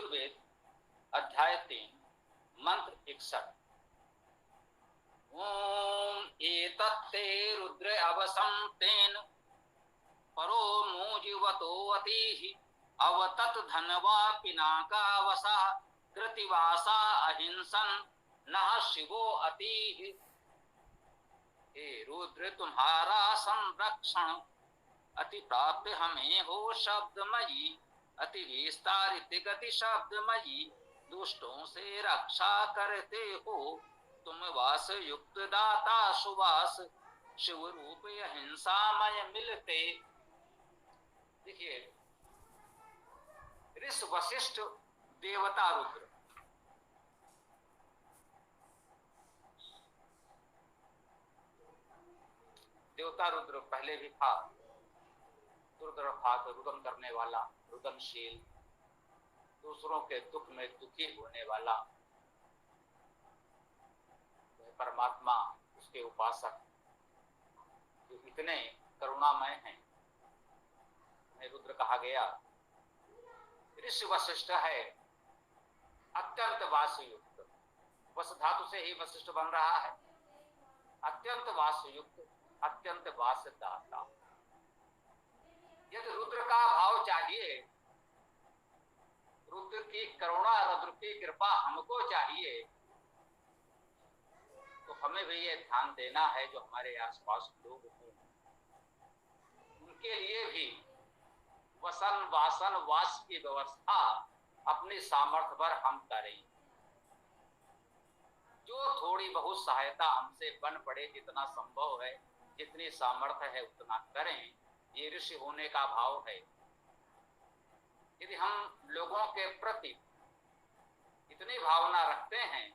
यजुर्वेद अध्याय 3 मंत्र 61। ओम एतत्ते रुद्र अवसं तेन परो मूजिवतो अतिः अवतत धनवा पिनाकावसा कृतिवासा अहिंसन नः शिवो अतिः। हे रुद्र तुम्हारा संरक्षण अति प्राप्य हमें हो शब्दमयी, अति विस्तारित गति शब्दमयी, दुष्टों से रक्षा करते हो तुम वास युक्त दाता सुवास, शिव रूप अहिंसामय मिलते। देखिए, ऋषि वशिष्ठ देवता रुद्र, देवता रुद्र पहले भी था। रुद्र था तो रुदन करने वाला, रुदनशील, दूसरों के दुख में दुखी होने वाला, परमात्मा उसके उपासक जो इतने करुणामय हैं, उन्हें रुद्र कहा गया। ऋषि वशिष्ठ है अत्यंत वासयुक्त, वस धातु से ही वशिष्ठ बन रहा है। अत्यंत वासयुक्त, अत्यंत वासदाता। यदि रुद्र का भाव चाहिए, रुद्र की करुणा, रुद्र की कृपा हमको चाहिए, तो हमें भी ये ध्यान देना है जो हमारे आसपास लोग हैं उनके लिए भी वसन वासन वास की व्यवस्था अपनी सामर्थ्य पर हम करें। जो थोड़ी बहुत सहायता हमसे बन पड़े, जितना संभव है, जितनी सामर्थ्य है उतना करें। ये ऋषि होने का भाव है। यदि हम लोगों के प्रति इतनी भावना रखते हैं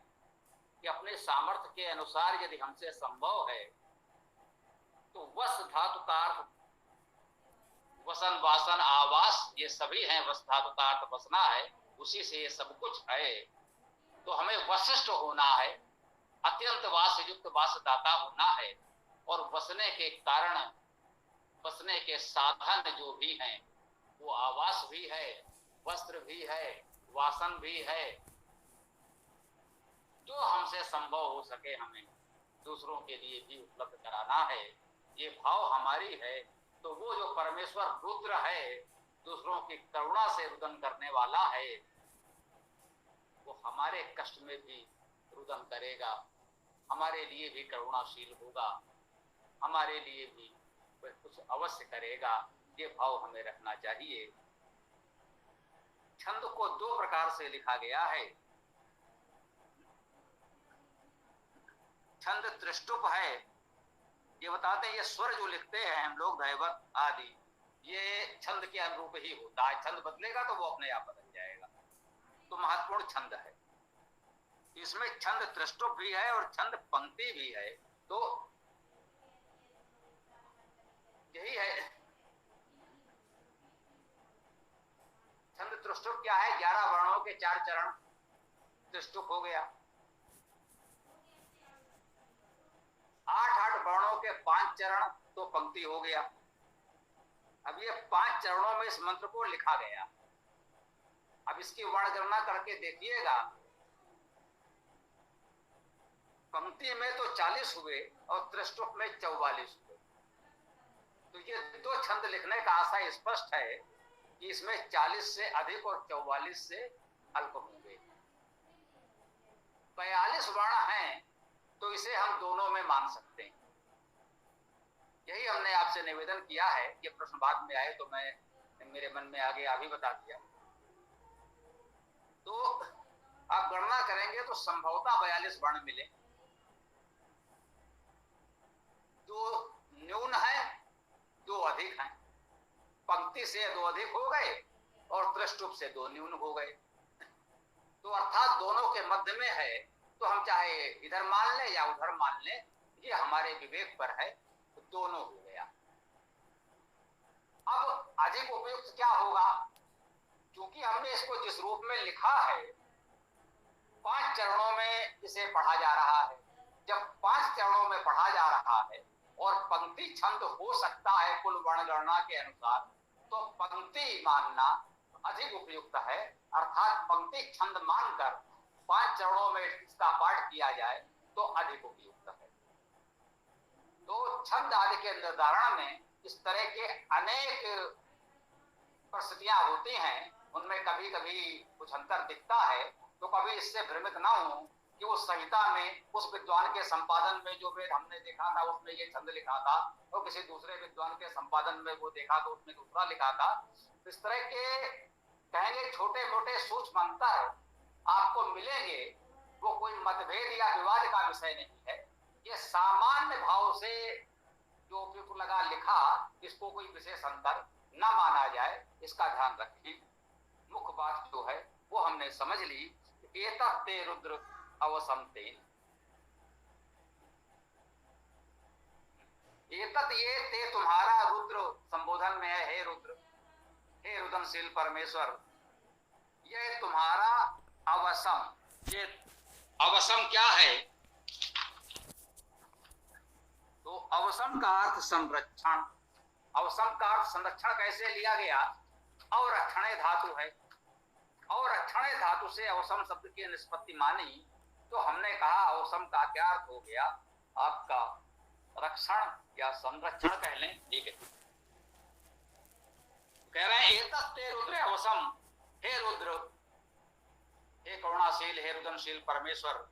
कि अपने सामर्थ्य के अनुसार यदि हमसे संभव है, तो वस धातु का अर्थ वसन वासन आवास ये सभी हैं। वस धातु का अर्थ बसना है, उसी से ये सब कुछ है। तो हमें वशिष्ठ होना है, अत्यंत वास युक्त वासदाता होना है, और बसने के कारण, बसने के साधन जो भी हैं वो आवास भी है, वस्त्र भी है, वासन भी है। जो हमसे संभव हो सके हमें दूसरों के लिए भी उपलब्ध कराना है। ये भाव हमारी है, तो वो जो परमेश्वर रुद्र है, दूसरों की करुणा से रुदन करने वाला है, वो हमारे कष्ट में भी रुदन करेगा, हमारे लिए भी करुणाशील होगा, हमारे लिए भी वह कुछ अवश्य करेगा। ये भाव हमें रखना चाहिए। छंद को दो प्रकार से लिखा गया है। छंद त्रिष्टुप है, ये बताते हैं ये स्वर जो लिखते हैं हम लोग दैवत आदि, ये छंद के अनुरूप ही होता है। छंद बदलेगा तो वो अपने आप बदल जाएगा, तो महत्वपूर्ण छंद है। इसमें छंद त्रिष्टुप भी है और छंद पंक्ति भी है। तो यही है छंद त्रिष्टुप। क्या है? 11 वर्णों के 4 चरण त्रिष्टुप हो गया। 8 वर्णों के 5 चरण तो पंक्ति हो गया। अब ये 5 चरणों में इस मंत्र को लिखा गया। अब इसकी वर्ण गणना करके देखिएगा, पंक्ति में तो 40 हुए और त्रिष्टुप में 44 हुए। तो ये दो छंद लिखने का आशय स्पष्ट है कि इसमें 40 से अधिक और 44 से अल्प होंगे। 42 वर्ण हैं तो इसे हम दोनों में मान सकते हैं। यही हमने आपसे निवेदन किया है। ये प्रश्न बाद में आए तो मैं मेरे मन में आगे अभी बता दिया। तो आप गणना करेंगे तो संभवतः 42 वर्ण मिले। 2 न्यून है, 2 अधिक हैं। पंक्ति से 2 अधिक हो गए और त्रिष्टुप से 2 न्यून हो गए। तो अर्थात दोनों के मध्य में है, तो हम चाहे इधर मान लें या उधर मान लें, ये हमारे विवेक पर है। तो दोनों हो गया। अब अधिक उपयुक्त क्या होगा? क्योंकि हमने इसको जिस रूप में लिखा है, 5 चरणों में इसे पढ़ा जा रहा है। जब 5 चरणों में पढ़ा जा रहा है और पंक्ति छंद हो सकता है कुल वर्ण गणना के अनुसार, तो पंक्ति मानना अधिक उपयुक्त है, अर्थात पंक्ति छंद मानकर 5 चरणों में इसका पाठ किया जाए तो अधिक उपयुक्त है। तो छंद आदि के निर्धारण में इस तरह के अनेक परिस्थितियां होती हैं, उनमें कभी कभी कुछ अंतर दिखता है, तो कभी इससे भ्रमित ना हो कि उस संहिता में उस विद्वान के संपादन में जो वेद हमने देखा था उसमें ये छंद लिखा था, और किसी दूसरे विद्वान के संपादन में वो देखा तो उसमें दूसरा लिखा था। इस तरह के कहेंगे छोटे मोटे सूक्ष्म अंतर आपको मिलेंगे, वो कोई मतभेद या विवाद का विषय नहीं है। ये सामान्य भाव से जो उपयुक्त लगा लिखा, इसको कोई विशेष अंतर न माना जाए, इसका ध्यान रखें। मुख्य बात जो है वो हमने समझ ली। एतत् ते रुद्र अवसंतेन, एतत् ये ते तुम्हारा रुद्र संबोधन में है, हे रुद्र, हे रुदनशील परमेश्वर, ये तुम्हारा अवसम। ये अवसम क्या है? तो अवसम का अर्थ संरक्षण। अवसम का अर्थ संरक्षण कैसे लिया गया? अवरक्षणे धातु है, अवरक्षणे धातु से अवसम शब्द की निष्पत्ति मानी, तो हमने कहा अवसम का क्या अर्थ हो गया? आपका रक्षण या संरक्षण कह लें, ठीक है। कह रहे हैं एतत् ते रुद्र अवसम, हे रुद्र, हे करुणाशील, हे रुदनशील परमेश्वर,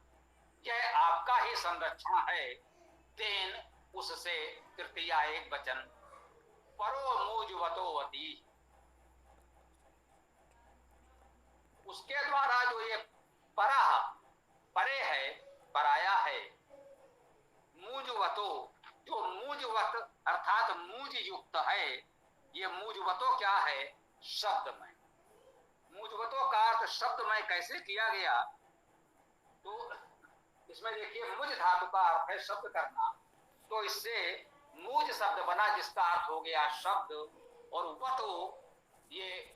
यह आपका ही संरक्षण है। तेन, उससे, तृतीया एक वचन, परो मूजवतोवती, उसके द्वारा जो ये परा, परे है, पराया है, मूजवतो, जो मूजवत अर्थात मूज युक्त है, ये मूजवतो क्या है? शब्दमय। मूजवतो का अर्थ शब्दमय कैसे किया गया? तो इसमें देखिए मुझ धातु का अर्थ है शब्द करना, तो इससे मूज शब्द बना जिसका अर्थ हो गया शब्द, और वतो ये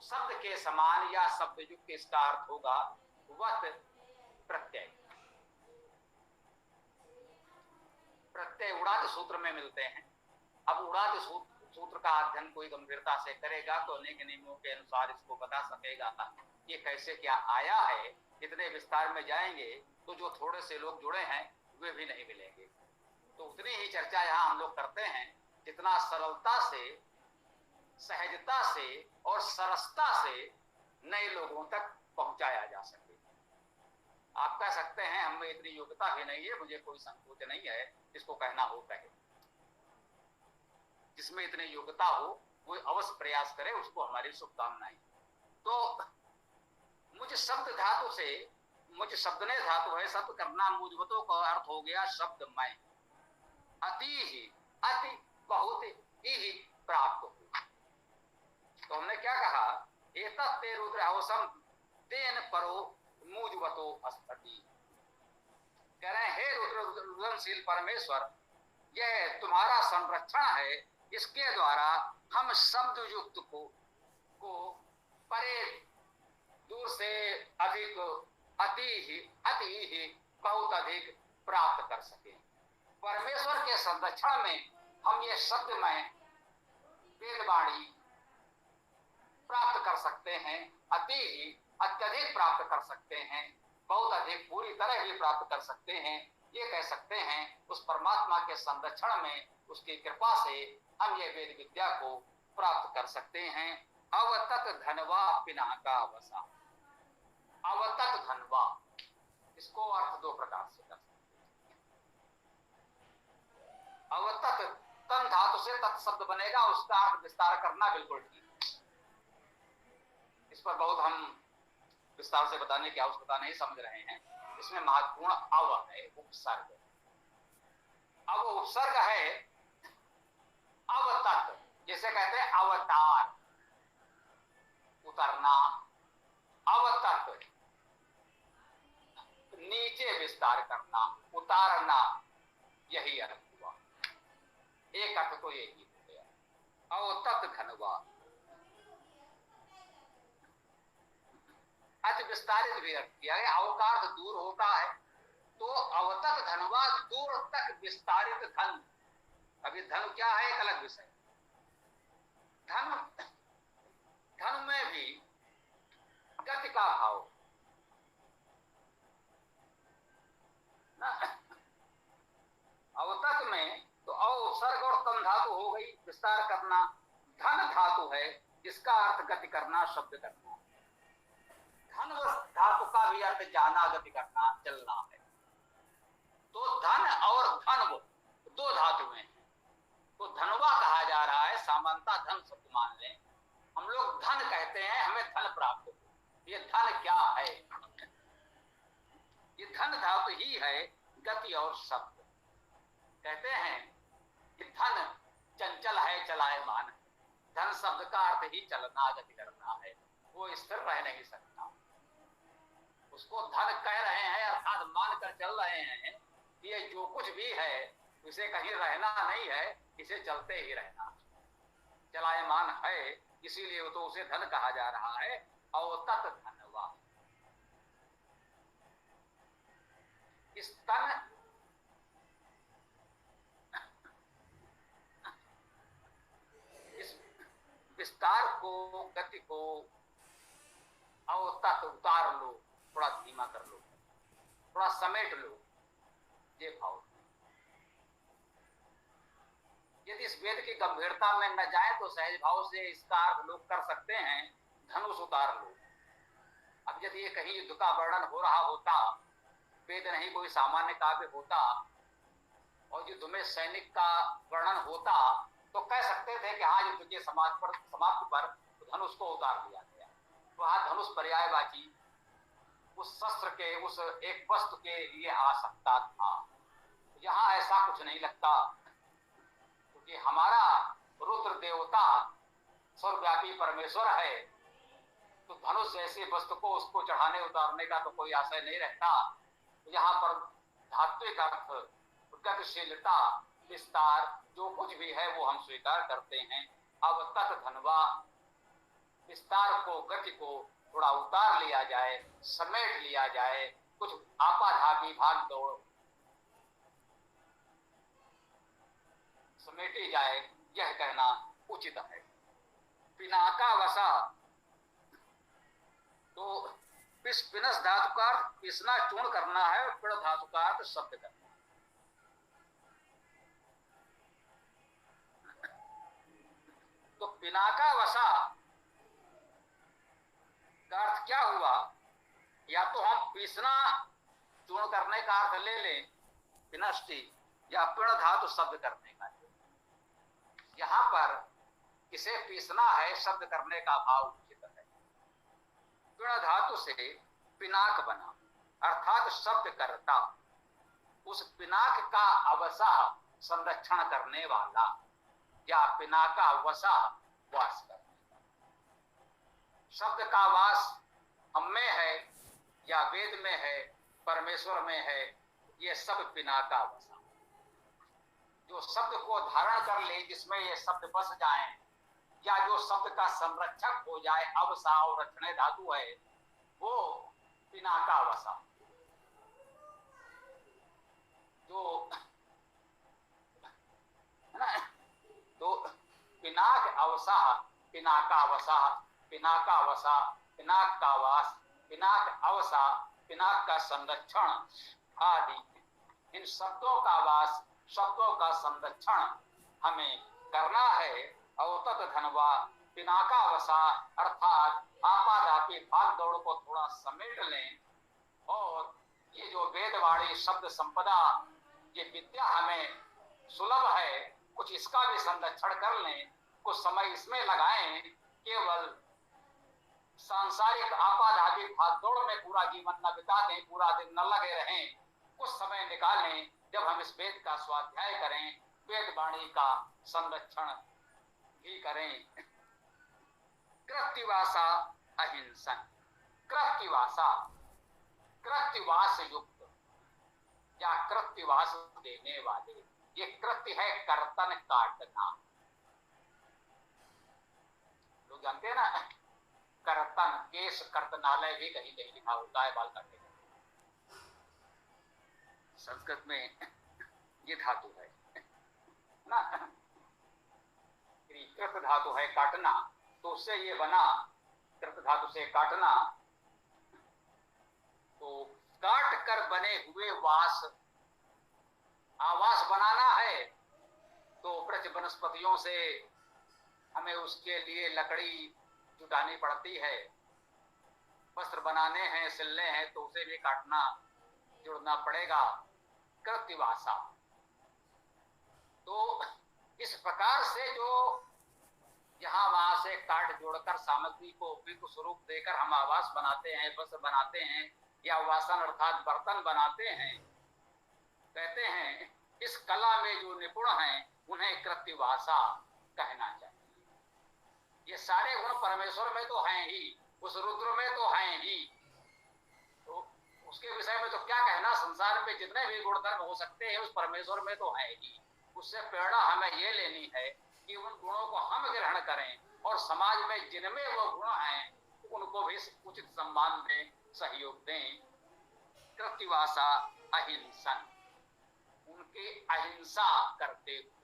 शब्द के समान या शब्द युक्त इसका अर्थ होगा वत प्रत्यय। प्रत्यय उड़ाद सूत्र में मिलते हैं। अब उड़ाद सूत्र का अध्ययन कोई गंभीरता से करेगा तो अनेक नियमों के अनुसार इसको बता सकेगा ये कैसे क्या आया है। इतने विस्तार में जाएंगे तो जो थोड़े से लोग जुड़े हैं वे भी नहीं मिलेंगे। तो उतनी ही चर्चा यहाँ हम लोग करते हैं जितना सरलता से, सहजता से और सरसता से नए लोगों तक पहुंचाया जा सके। आप कह सकते हैं हमें इतनी योग्यता भी नहीं है, मुझे कोई संकोच नहीं है, जिसको कहना हो कहे। जिसमें इतनी योग्यता हो वो अवश्य प्रयास करे, उसको हमारी शुभकामनाएं। तो मुझ शब्द धातु से, मुझ शब्द ने धातु है, शब्द करना, मुझवतों का अर्थ हो गया शब्दमय। अति ही, अति, बहुत ही प्राप्त हो। तो हमने क्या कहा? एतत् ते रुद्र अवसम तेन परो मूजवतो अस्ति। कह रहे हैं हे रुद्र, रुदनशील परमेश्वर, यह तुम्हारा संरक्षण है, इसके द्वारा हम शब्द युक्त को परे, दूर से, अधिक, अति ही, बहुत अधिक प्राप्त कर सके। परमेश्वर के संरक्षण में हम ये शब्दमय वेदवाणी प्राप्त कर सकते हैं, अति ही, अत्यधिक प्राप्त कर सकते हैं, बहुत अधिक, पूरी तरह भी प्राप्त कर सकते हैं। ये कह सकते हैं उस परमात्मा के संरक्षण में, उसकी कृपा से हम ये वेद विद्या को प्राप्त कर सकते हैं। अवतत धनवा पिनाका वसा। अवतत धनवा, इसको अर्थ दो प्रकार से कर सकते हैं। अवतत, तन धातु से तत् शब्द बनेगा, उसका अर्थ विस्तार करना बिल्कुल ठीक। इस पर बहुत हम विस्तार से बताने की आवश्यकता नहीं समझ रहे हैं। इसमें महत्वपूर्ण अव है, उपसर्ग। अब उपसर्ग है अवतत, जैसे कहते हैं अवतार, उतरना। अवतत नीचे विस्तार करना, उतारना, यही अर्थ हुआ। एक अर्थ तो यही हो गया, अवतत घनवा। अति विस्तारित भी अर्थ किया है। अवकाश दूर होता है, तो अवतत धनवा, दूर तक विस्तारित धन। अभी धन क्या है एक अलग विषय। धन धन में भी गति का भाव ना, अवतक में तो अवसर्ग और तन धातु हो गई, विस्तार करना। धन धातु है जिसका अर्थ गति करना, शब्द करना। धन धातु का भी अर्थ जाना, गति करना, चलना है। तो धन और धन दो धातुएं हैं, तो धनवा कहा जा रहा है। सामान्यता धन शब्द मान लें, हम लोग धन कहते हैं, हमें धन प्राप्त हो। ये धन क्या है? ये धन धातु ही है, गति और शब्द। कहते हैं कि धन चंचल है, चलायमान है। धन शब्द का अर्थ ही चलना, गति करना है, वो स्थिर रह नहीं सकता। उसको धन कह रहे हैं अर्थात मानकर चल रहे हैं कि ये जो कुछ भी है इसे कहीं रहना नहीं है, इसे चलते ही रहना, चलायमान है, इसीलिए तो उसे धन कहा जा रहा है। अवतत धनवा। इस तन इस विस्तार को, गति को अवतत उतार लो, थोड़ा धीमा कर लो, थोड़ा समेट लो, ये भाव। यदि इस वेद की गंभीरता में न जाए तो सहज भाव से इसका अर्थ लोग कर सकते हैं, धनुष उतार लो। अब यदि ये कहीं युद्ध का वर्णन हो रहा होता, वेद नहीं कोई सामान्य काव्य होता और युद्ध में सैनिक का वर्णन होता, तो कह सकते थे कि हाँ, युद्ध के समाप्ति पर धनुष को उतार दिया गया। वहां धनुष पर्यायवाची उस शस्त्र के, उस एक वस्तु के लिए आ सकता था। यहां ऐसा कुछ नहीं लगता, क्योंकि हमारा रुद्र देवता सर्वव्यापी परमेश्वर है, तो धनुष जैसी वस्तु को उसको चढ़ाने उतारने का तो कोई आशय नहीं रहता। तो यहाँ पर धात्विक अर्थ, गतिशीलता, विस्तार, जो कुछ भी है वो हम स्वीकार करते हैं। अब तत् धनवा, विस्तार को, गति को थोड़ा उतार लिया जाए, समेट लिया जाए, कुछ आपाधापी भाग दौड़ समेटी जाए, यह कहना उचित है। पिनाका वसा, तो पिनस धातु का अर्थ पिसना, चूर्ण करना है, और पिड़ धातु का अर्थ शब्द करना। तो पिनाका वसा का अर्थ क्या हुआ? या तो हम पीसना चूर्ण करने का अर्थ ले लें, पिनष्टि, या पिण धातु शब्द करने का। यहां पर इसे पीसना है, शब्द करने का भाव उचित है। पिण धातु से पिनाक बना, अर्थात शब्द करता, उस पिनाक का अवसाह संरक्षण करने वाला, या पिनाका वसाह वास करने वाला। शब्द का वास हम में है या वेद में है, परमेश्वर में है, ये सब पिनाका वसा। जो शब्द को धारण कर ले, जिसमें ये शब्द बस जाएं, या जो शब्द का संरक्षक हो जाए, अवसा और रक्षणे धातु है, वो पिनाका वसा। जो है ना, तो पिनाक अवसाह, पिनाका वसा, पिनाका वसा, पिनाक का वास, पिनाक अवसा, पिनाक का संरक्षण आदि, इन शब्दों का वास, शब्दों का संरक्षण हमें करना है। अवतत धनवा, पिनाका वसा, अर्थात आपाधापी भाग दौड़ को थोड़ा समेट लें, और ये जो वेदवाणी शब्द संपदा, ये विद्या हमें सुलभ है, कुछ इसका भी संरक्षण कर लें, कुछ समय इसमें लगाएं। केवल सांसारिक आपाधापी भागदौड़ में पूरा जीवन न बिता दें, पूरा दिन न लगे रहें, कुछ समय निकालें जब हम इस वेद का स्वाध्याय करें, वेद वाणी का संरक्षण भी करें। कृत्तिवासा अहिंसन, कृत्तिवासा, कृत्तिवास युक्त या कृत्तिवास देने वाले। ये कृत्य है कर्तन, काटना। लोग जानते हैं ना, कर्तन, केश कर्तनालय भी कहीं कहीं लिखा होता है, बाल काटने का। संस्कृत में ये धातु है ना, कृत धातु है काटना, तो उससे ये बना कृत धातु से काटना, तो काट कर बने हुए वास, आवास बनाना है तो वृक्ष वनस्पतियों से हमें उसके लिए लकड़ी जुटानी पड़ती है। वस्त्र बनाने हैं, सिलने हैं तो उसे भी काटना जुड़ना पड़ेगा। कृत्तिवासा, तो इस प्रकार से जो यहाँ वहां से काट जोड़कर सामग्री को उपयुक्त स्वरूप देकर हम आवास बनाते हैं, वस्त्र बनाते हैं या वासन अर्थात बर्तन बनाते हैं, कहते हैं इस कला में जो निपुण हैं उन्हें कृत्तिवासा कहना चाहिए। ये सारे गुण परमेश्वर में तो हैं ही, उस रुद्र में तो हैं ही, तो उसके विषय में तो क्या कहना। संसार में जितने भी गुणधर्म हो सकते हैं उस परमेश्वर में तो है ही। उससे प्रेरणा हमें ये लेनी है कि उन गुणों को हम ग्रहण करें और समाज में जिनमें वो गुण हैं उनको भी उचित सम्मान दें, सहयोग दें। कृत्तिवासा अहिंसन, उनके अहिंसा करते हुए,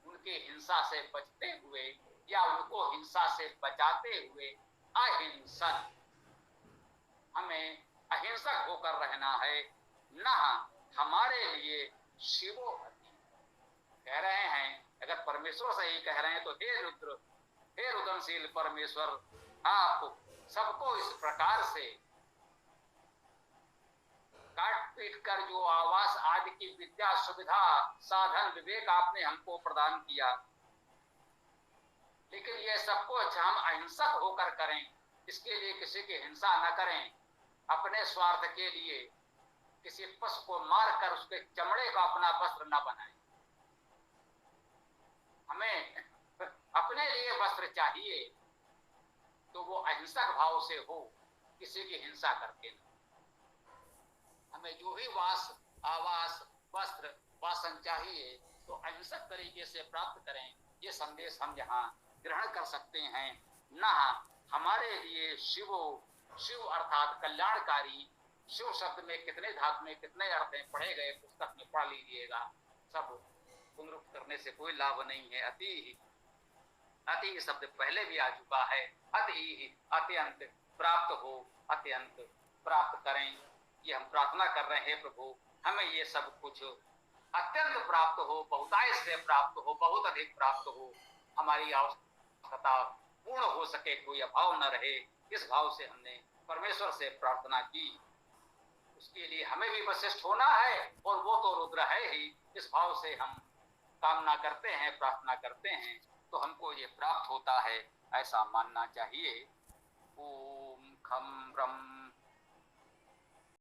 उनके हिंसा से बचते हुए या उनको हिंसा से बचाते हुए अहिंसन, हमें अहिंसक होकर रहना है। न हमारे लिए शिवोपति, कह रहे हैं अगर परमेश्वर से ही कह रहे हैं तो हे रुद्र, हे रुदनशील परमेश्वर, आप सबको इस प्रकार से काट पीट कर जो आवास आदि की विद्या सुविधा साधन विवेक आपने हमको प्रदान किया, लेकिन ये सब कुछ हम अहिंसक होकर करें। इसके लिए किसी की हिंसा न करें, अपने स्वार्थ के लिए किसी पशु को मारकर उसके चमड़े का अपना वस्त्र न बनाएं। हमें अपने लिए वस्त्र चाहिए तो वो अहिंसक भाव से हो, किसी की हिंसा करके न। हमें जो भी वास आवास वस्त्र वासन चाहिए तो अहिंसक तरीके से प्राप्त करें। ये संदेश हम यहाँ ग्रहण कर सकते हैं। न हमारे लिए शिवो, शिव अर्थात कल्याणकारी। शिव शब्द में कितने धातु में कितने अर्थ हैं पढ़े गए, पुस्तक में पढ़ लीजिएगा। सब पुनरुक्त करने से कोई लाभ नहीं है। अति, अति शब्द पहले भी आ चुका है। अति, अत्यंत प्राप्त हो, अत्यंत प्राप्त करें, ये हम प्रार्थना कर रहे हैं। प्रभु हमें ये सब कुछ अत्यंत प्राप्त हो, बहुतायत से प्राप्त हो, बहुत अधिक प्राप्त हो, हमारी आवश्यकता पूर्ण हो सके, कोई अभाव न रहे। इस भाव से हमने परमेश्वर से प्रार्थना की। उसके लिए हमें भी वशिष्ठ होना है और वो तो रुद्र है ही। इस भाव से हम कामना करते हैं, प्रार्थना करते हैं तो हमको ये प्राप्त होता है, ऐसा मानना चाहिए। ओम खम ब्रह्म